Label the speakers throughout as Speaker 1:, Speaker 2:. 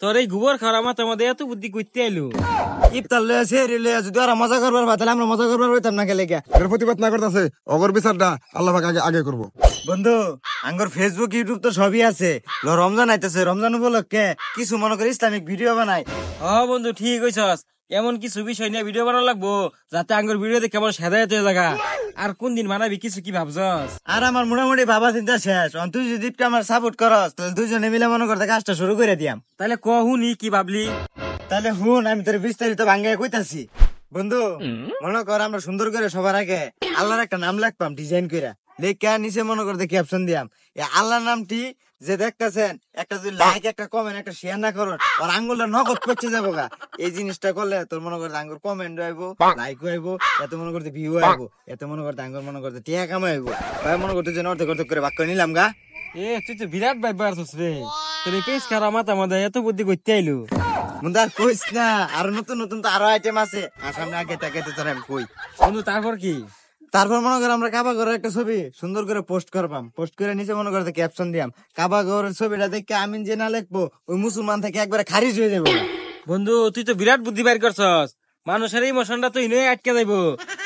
Speaker 1: তোর এই গোবর খাওয়ার মাথা মধ্যে এত বুদ্ধি করতে এলো।
Speaker 2: ইফতার লয়ে রিলে যদি ওরা মজা করবার বা তাহলে আমরা মজা করবার হইতাম না গেলে গা।
Speaker 3: এর প্রতিবাদ না করতেছে অগর বিচারটা আল্লাহ পাক আগে আগে করবো।
Speaker 2: বন্ধু আঙ্গর ফেসবুক ইউটিউব তো সবই আছে। রমজান আইতেছে, রমজান উপলক্ষে কিছু মনে করে ইসলামিক ভিডিও বানাই।
Speaker 1: বন্ধু ঠিক হইছস, এমন কিছু বিষয় নিয়ে ভিডিও বানানো লাগবো যাতে আঙ্গুর ভিডিও দেখে কেমন সাদায়ত হয়ে লাগা। আর কোন দিন বানাবি কিছু কি ভাবছস?
Speaker 2: আর আমার মোটামুটি ভাবা চিন্তা শেষ। তুই যদি আমার সাপোর্ট করস তাহলে দুজনে মিলে মনে করতে কাজটা শুরু করে দিয়াম।
Speaker 1: তাহলে কহুনি কি ভাবলি?
Speaker 2: তাহলে হুন আমি তোর বিস্তারিত ভাঙ্গে কইতাছি। বন্ধু মনে কর আমরা সুন্দর করে সবার আগে আল্লাহর একটা নাম লিখবাম ডিজাইন করে, লেখা নিচে মনে করতে ক্যাপশন দিয়াম এই আল্লাহর নামটি যে দেখতেছেন একটা যদি লাইক একটা কমেন্ট একটা শেয়ার না করুন আর আঙ্গুলটা নগদ পড়ছে যাবো গা। এই জিনিসটা করলে তোর মনে করতে আঙ্গুর কমেন্ট আইবো, লাইক আইবো, এত মনে করতে ভিউ আইবো, এত মনে করতে আঙ্গুর মনে করতে টিয়া কামাইবো। ভাই মনে করতে যে অর্ধেক অর্ধেক করে ভাগ করে নিলাম গা।
Speaker 1: তুই তো বিরাট ভাই পারছস রে। তোর এই পেজ খাওয়ার মাথা মধ্যে এত বুদ্ধি করতে আইলো।
Speaker 2: বন্ধু আর কইস না, আরো নতুন নতুন তো আরো আইটেম আছে। আর সামনে আগে তাকে তোর আমি কই।
Speaker 1: বন্ধু তারপর কি?
Speaker 2: তারপর মনে করো আমরা কাবা ঘরের একটা ছবি সুন্দর করে পোস্ট করবাম, পোস্ট করে নিচে মনে করতে ক্যাপশন দিয়াম কাবা ঘরের ছবিটা দেখে আমিন যে না লিখবো ওই মুসলমান থেকে একবারে খারিজ হয়ে যাবো।
Speaker 1: বন্ধু তুই তো বিরাট বুদ্ধি বাইর করছস, মানুষের ইমোশনটা তো ইনে আটকে যাইবো।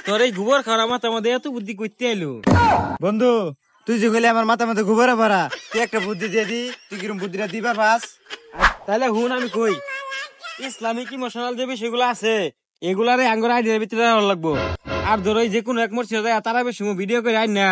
Speaker 1: তোর এই গোবর খাওয়ার মাথা মধ্যে এত বুদ্ধি করতে আইলো।
Speaker 2: বন্ধু তুই যে কইলে আমার মাথা মধ্যে গোবরে ভরা, তুই একটা বুদ্ধি দিয়ে দি, তুই কিরম বুদ্ধিটা দিবা পাস?
Speaker 1: তাহলে হুন আমি কই, ইসলামিক ইমোশনাল যে বিষয়গুলো আছে এগুলারে আঙ্গুর আইডিয়ার ভিতরে রাখা লাগবো। আর ধরো যে কোনো এক মসজিদ তারা বেশি ভিডিও করে আইন না,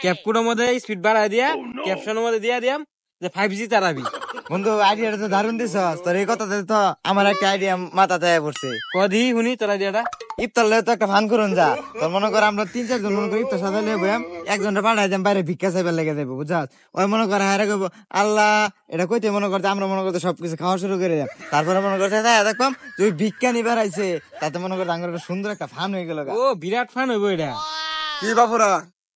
Speaker 1: ক্যাপকুটের মধ্যে স্পিড বাড়াই দিয়া ক্যাপশনের মধ্যে দিয়া দিয়াম যে 5G তারাবি।
Speaker 2: বন্ধু আইডিয়াটা তো দারুণ দিছস, তোর এই কথাতে তো আমার একটা আইডিয়া মাথাতে পড়ছে।
Speaker 1: কদি শুনি তোর আইডিয়াটা।
Speaker 2: ইফতার লে তো একটা ফান করুন যা, তোর মনে কর আমরা 3-4 জন মনে করি ইফতার সাথে লেবো, একজনটা পাঠাই দেন বাইরে ভিক্ষা চাইবার লেগে দেবো বুঝাস। ওই মনে করে হারে কইব আল্লাহ এটা কইতে মনে করতে আমরা মনে করতে সবকিছু খাওয়া শুরু করে দেব। তারপরে মনে করতে দেখলাম যে ওই ভিক্ষা নিবার আইছে, তাতে মনে করতে আঙ্গুর সুন্দর একটা ফান হয়ে গেল।
Speaker 1: ও বিরাট ফান হইব এটা।
Speaker 3: কি বাপুরা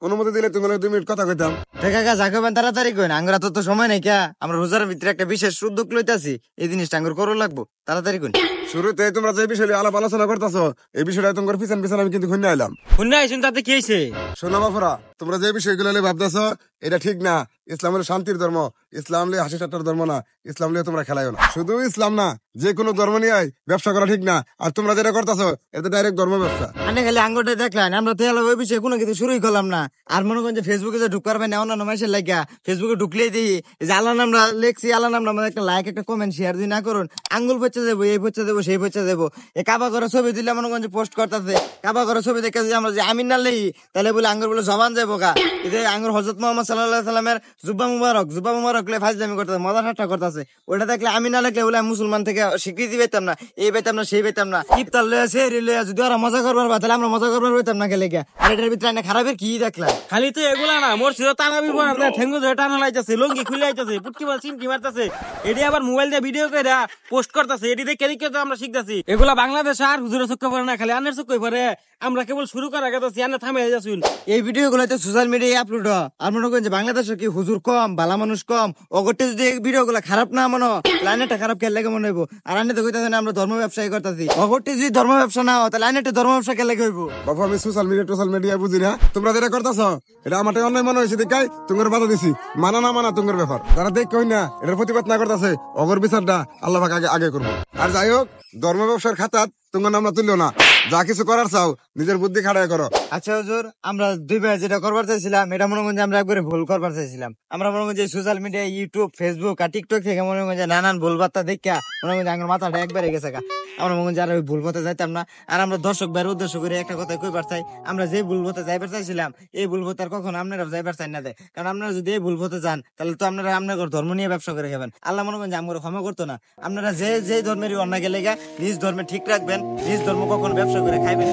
Speaker 3: অনুমতি দিলে তুমি 2 মিনিট কথা কইতাম।
Speaker 2: দেখা গা যা কইবেন তাড়াতাড়ি কইন, আঙ্গুর তো সময় নাই কা। আমরা রোজার ভিতরে একটা বিশেষ উদ্যোগ লইতাছি, এই জিনিসটা আঙ্গুর করো লাগবো, তাড়াতাড়ি কইন।
Speaker 3: শুরুতে তোমরা যে বিষয়ে আলাপ আলোচনা করতেছো এই বিষয়টা তোমার পিছন পিছন আমি কিন্তু খুঁজে আইলাম।
Speaker 1: শুনে আইসুন তাতে কি হয়েছে?
Speaker 3: শোনো বাপুরা, তোমরা যে বিষয়গুলো নিয়ে ভাবতেছো এটা ঠিক না। ইসলাম হলো শান্তির ধর্ম, ইসলাম লিয়ে হাসি ঠাট্টার ধর্ম না, ইসলাম লিয়ে তোমরা খেলাইও না। শুধু ইসলাম না যে কোনো ধর্ম নিয়ে ব্যবসা করা ঠিক না। আর তোমরা যেটা করতেছো এটা ডাইরেক্ট ধর্ম ব্যবসা।
Speaker 2: আনে খালি আঙ্গুরটা দেখলেন, আমরা তো ওই বিষয়ে কোনো কিছু শুরুই করলাম না। আর মনে করেন যে ফেসবুকে যে ঢুকতে পারবেন না অন্যান্য মানুষের লাগিয়া, ফেসবুকে ঢুকলেই দিই যে আল্লাহ নামটা লেখছি, আল্লাহ নামটা আমাদের একটা লাইক একটা কমেন্ট শেয়ার যদি না করুন আঙ্গুল পচে দেবো, এই পচে দেবো সেই পচে দেবো। এই কাবা করে ছবি দিলে মনে করেন যে পোস্ট করতেছে, কাবা করে ছবি দেখে যদি আমরা যে আমিন না লেই তাহলে বলে আঙ্গুর বলে জবান যাবো গা। এতে আঙ্গুর হযরত মুহাম্মদ সাল্লাল্লাহু আলাইহি সাল্লামের জুব্বা মুবারক লে ফাজলামি করতেছে, মজা ঠাট্টা করতেছে। ওটা দেখলে আমি না লাগলে বলে মুসলমান থেকে স্বীকৃতি পেতাম না, এই পেতাম না সেই পেতাম না। ইফতার লয়ে রিলে যদি ওরা মজা করবার বা তাহলে আমরা মজা করবার হইতাম না গেলে গা। আর এটার ভিতরে না খারাপের কি দেখলাম?
Speaker 1: খালি তো এগুলা না, মোর ছিল তারাবি পড়া ঠেঙ্গু ধরে টানা লাইতাছে, লঙ্গি খুলে আইতাছে, পুটকি মার চিমকি মারতাছে, এডি আবার মোবাইল দিয়ে ভিডিও করে পোস্ট করতেছে। এডি দেখে দেখে তো আমরা শিখতাছি। এগুলা বাংলাদেশ আর হুজুরের চোখে পড়ে না, খালি আনের চোখে পড়ে। আমরা কেবল শুরু করা গেছি, আনে থামে যাচ্ছুন।
Speaker 2: এই ভিডিও গুলো সোশ্যাল মিডিয়ায় আপলোড হয়। আর মনে করেন যে বাংলাদেশে কি হুজুর কম, বালা মানুষ কম, অগরটি যদি এই ভিডিও গুলো খারাপ না মনে লাইনেটা খারাপ খেয়াল লাগে মনে হইব। আর আনে তো কইতাছেন আমরা ধর্ম ব্যবসায়ী করতেছি, অগরটি যদি ধর্ম ব্যবসা না হয় তাহলে লাইনেটা ধর্ম ব্যবসা খেলে হইব।
Speaker 3: বাবু আমি সোশ্যাল মিডিয়া বুঝি না, তোমরা যেটা করতেছো এটা আমার অন্যায় মনে হয়েছে দেখাই তোমার বাধা দিছি। মানা না মানা তোমার ব্যাপার, যারা দেখ কই না এটার প্রতিবাদ না করতেছে অগর বিচারটা আল্লাহ পাক আগে আগে করবো। আর যাই হোক ধর্ম ব্যবসার খাতাত তোমার নাম তুললো না, যা কিছু করার চাও নিজের বুদ্ধি খাড়ায় করো।
Speaker 2: আচ্ছা হুজুর, আমরা দুই ভাই যেটা করবার চাইছিলাম এটা মনে করেন যে আমরা একবারে ভুল করবার চাইছিলাম। আমরা মনে করেন যে সোশ্যাল মিডিয়া ইউটিউব ফেসবুক আর টিকটক থেকে মনে করেন যে নানান ভুল বার্তা দেখা মনে করেন যে আমার মাথাটা একবারে গেছে গা। আমরা মনে করেন যে আর ওই ভুল পথে যাইতাম না। আর আমরা দর্শক ভাইয়ের উদ্দেশ্য করে একটা কথা কইবার চাই, আমরা যে ভুল পথে যাইবার চাইছিলাম এই ভুল পথে আর কখনো আপনারা যাইবার চাই না দেয়। কারণ আপনারা যদি এই ভুল পথে যান তাহলে তো আপনারা আপনার ধর্ম নিয়ে ব্যবসা করে খাবেন। আল্লাহ মনে করেন যে আমরা ক্ষমা করতো না। আপনারা যে ধর্মেরই অন্যায় গেলে নিজ ধর্মে ঠিক রাখবেন, নিজ ধর্ম কখনো ব্যবসা করে খাইবেন।